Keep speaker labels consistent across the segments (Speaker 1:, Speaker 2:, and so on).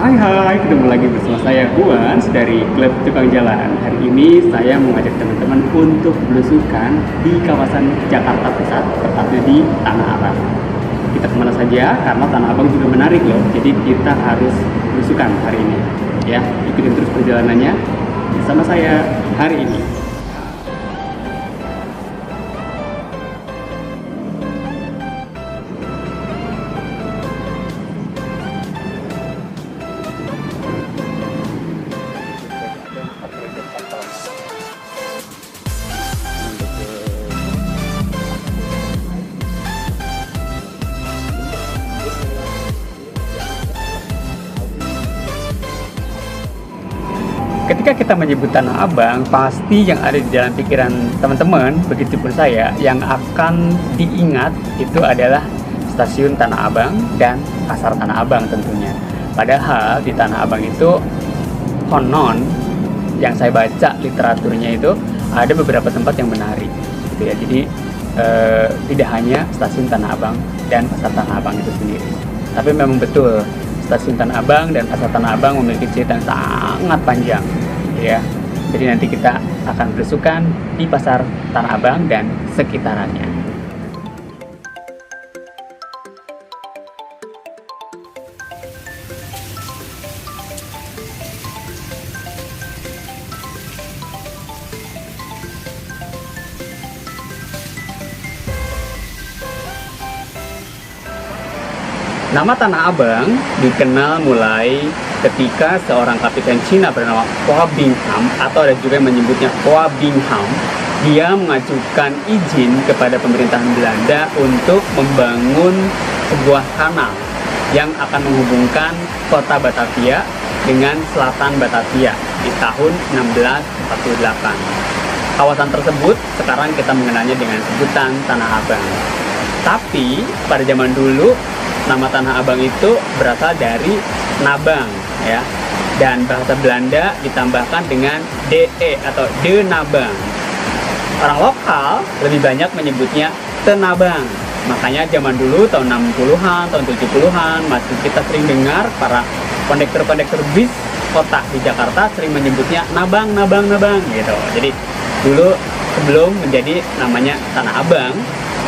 Speaker 1: Hai, ketemu lagi bersama saya Buan dari Klub Tukang Jalan. Hari ini saya mengajak teman-teman untuk belusukan di kawasan Jakarta Pusat, tepatnya di Tanah Abang. Kita kemana saja, karena Tanah Abang juga menarik loh, jadi kita harus belusukan hari ini. Ya, ikutin terus perjalanannya bersama saya hari ini. Ketika kita menyebut Tanah Abang, pasti yang ada di dalam pikiran teman-teman, begitupun saya, yang akan diingat itu adalah stasiun Tanah Abang dan pasar Tanah Abang tentunya. Padahal di Tanah Abang itu konon, yang saya baca literaturnya itu ada beberapa tempat yang menarik, gitu ya. Jadi tidak hanya stasiun Tanah Abang dan pasar Tanah Abang itu sendiri, tapi memang betul stasiun Tanah Abang dan pasar Tanah Abang memiliki cerita yang sangat panjang, ya. Jadi nanti kita akan belusukan di pasar Tanah Abang dan sekitarannya. Nama Tanah Abang dikenal mulai ketika seorang kapiten Cina bernama Hua Bingham, atau ada juga yang menyebutnya Hua Bingham. Dia mengajukan izin kepada pemerintahan Belanda untuk membangun sebuah kanal yang akan menghubungkan kota Batavia dengan selatan Batavia di tahun 1648. Kawasan tersebut sekarang kita mengenalnya dengan sebutan Tanah Abang. Tapi pada zaman dulu nama Tanah Abang itu berasal dari Nabang, ya, dan bahasa Belanda ditambahkan dengan DE atau De Nabang. Orang lokal lebih banyak menyebutnya Tenabang. Makanya zaman dulu tahun 60-an, tahun 70-an masih kita sering dengar para kondektur-kondektur bis kota di Jakarta sering menyebutnya Nabang, Nabang, Nabang gitu. Jadi dulu sebelum menjadi namanya Tanah Abang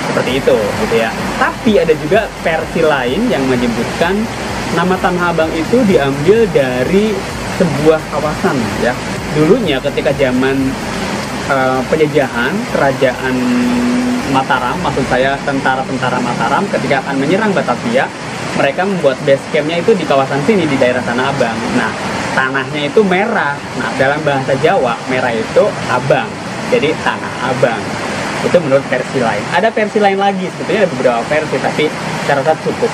Speaker 1: seperti itu, gitu ya. Tapi ada juga versi lain yang menyebutkan nama Tanah Abang itu diambil dari sebuah kawasan, ya. Dulunya ketika zaman penjajahan kerajaan Mataram, maksud saya tentara-tentara Mataram, ketika akan menyerang Batavia, mereka membuat base campnya itu di kawasan sini, di daerah Tanah Abang. Nah, tanahnya itu merah. Nah, dalam bahasa Jawa, merah itu abang. Jadi Tanah Abang. Itu menurut versi lain. Ada versi lain lagi, sebetulnya ada beberapa versi, tapi saya rasa cukup.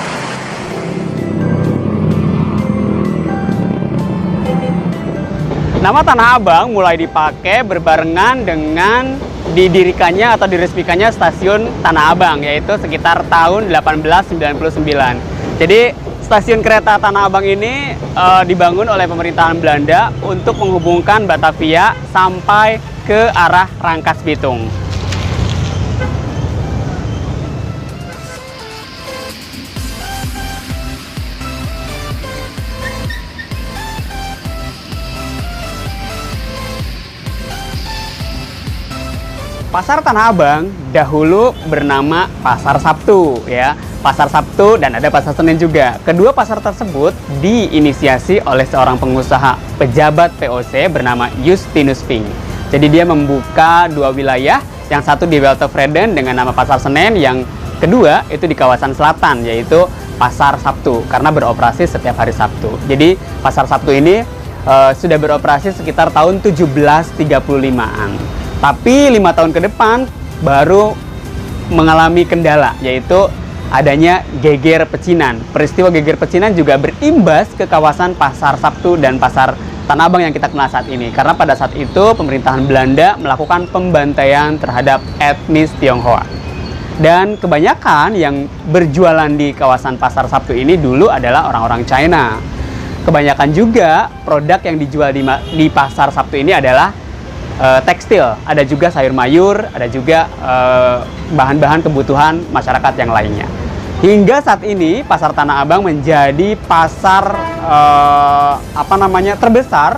Speaker 1: Nama Tanah Abang mulai dipakai berbarengan dengan didirikannya atau diresmikannya stasiun Tanah Abang, yaitu sekitar tahun 1899. Jadi stasiun kereta Tanah Abang ini dibangun oleh pemerintahan Belanda untuk menghubungkan Batavia sampai ke arah Rangkas Bitung. Pasar Tanah Abang dahulu bernama Pasar Sabtu, ya. Pasar Sabtu dan ada Pasar Senen juga. Kedua pasar tersebut diinisiasi oleh seorang pengusaha pejabat VOC bernama Justinus Pink. Jadi dia membuka dua wilayah, yang satu di Weltevreden dengan nama Pasar Senen, yang kedua itu di kawasan selatan yaitu Pasar Sabtu karena beroperasi setiap hari Sabtu. Jadi Pasar Sabtu ini sudah beroperasi sekitar tahun 1735-an. Tapi 5 tahun ke depan baru mengalami kendala, yaitu adanya geger pecinan. Peristiwa geger pecinan juga berimbas ke kawasan Pasar Sabtu dan Pasar Tanah Abang yang kita kenal saat ini. Karena pada saat itu pemerintahan Belanda melakukan pembantaian terhadap etnis Tionghoa. Dan kebanyakan yang berjualan di kawasan Pasar Sabtu ini dulu adalah orang-orang China. Kebanyakan juga produk yang dijual di Pasar Sabtu ini adalah tekstil, ada juga sayur mayur, ada juga bahan-bahan kebutuhan masyarakat yang lainnya. Hingga saat ini pasar Tanah Abang menjadi pasar terbesar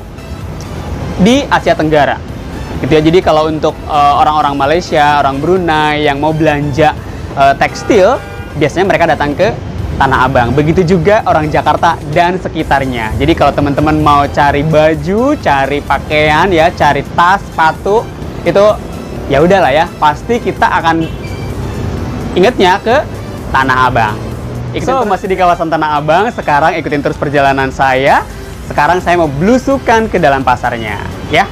Speaker 1: di Asia Tenggara. Gitu ya. Jadi kalau untuk orang-orang Malaysia, orang Brunei yang mau belanja tekstil, biasanya mereka datang ke Tanah Abang. Begitu juga orang Jakarta dan sekitarnya. Jadi kalau teman-teman mau cari baju, cari pakaian ya, cari tas, sepatu, itu ya udahlah ya, pasti kita akan ingetnya ke Tanah Abang. Masih di kawasan Tanah Abang. Sekarang ikutin terus perjalanan saya. Sekarang saya mau belusukan ke dalam pasarnya, ya.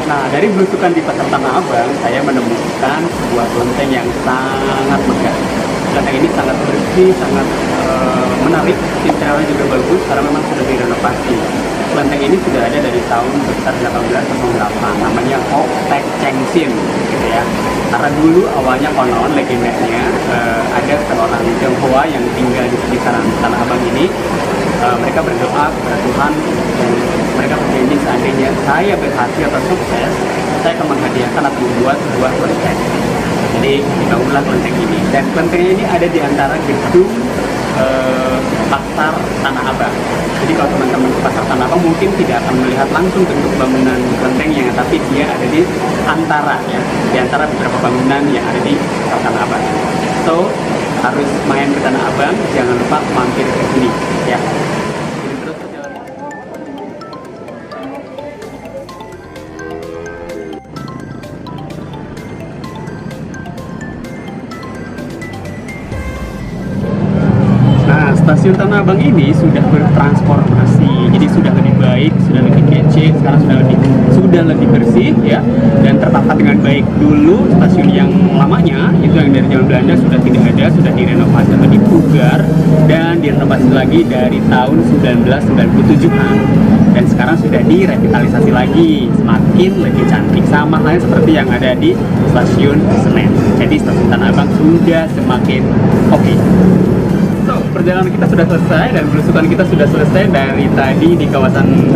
Speaker 1: Nah, dari belusukan di pasar Tanah Abang, saya menemukan sebuah kelenteng yang sangat megah. Kelenteng ini sangat bersih, sangat menarik, interiornya juga bagus karena memang sudah direnovasi. Kelenteng ini sudah ada dari tahun sekitar 1808, namanya Hok Tek Cheng Sin, gitu ya. Karena dulu awalnya konon legendanya ada seorang Tionghoa yang tinggal di sekitaran Tanah Abang ini. Mereka berdoa kepada Tuhan dan mereka berjanji seandainya saya berhasil atau sukses, saya akan menghadiahkan atau membuat sebuah kelenteng. Jadi dibangunlah kelenteng ini, dan kelentengnya ini ada di antara gedung pasar Tanah Abang. Jadi kalau teman-teman ke pasar Tanah Abang mungkin tidak akan melihat langsung bentuk bangunan kelentengnya, tapi dia ada di antara ya, di antara beberapa bangunan yang ada di pasar Tanah Abang. So harus main ke Tanah Abang, jangan lupa mampir ke sini ya. Stasiun Tanah Abang ini sudah bertransformasi, jadi sudah lebih baik, sudah lebih kece, sekarang sudah lebih bersih ya, dan tertata dengan baik. Dulu stasiun yang lamanya itu yang dari zaman Belanda sudah tidak ada, sudah direnovasi atau dipugar dan direnovasi lagi dari tahun 1997-an, dan sekarang sudah direvitalisasi lagi, semakin lebih cantik, sama halnya seperti yang ada di stasiun Senen. Jadi stasiun Tanah Abang sudah semakin oke. Perjalanan kita sudah selesai dan belusukan kita sudah selesai dari tadi di kawasan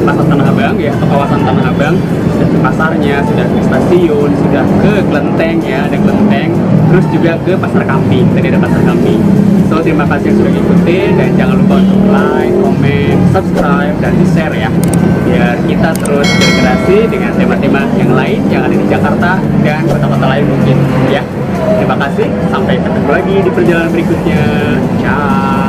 Speaker 1: pasar Tanah Abang ya, atau kawasan Tanah Abang. Sudah ke pasarnya, sudah ke stasiun, sudah ke kelenteng ya, ada kelenteng, terus juga ke pasar kambing, tadi ada pasar kambing. So terima kasih yang sudah ikutin, dan jangan lupa untuk like, comment, subscribe, dan di-share ya, biar kita terus berkreasi dengan tema-tema yang lain yang ada di Jakarta dan kota-kota lain mungkin ya. Terima kasih, sampai ketemu lagi di perjalanan berikutnya. Ciao.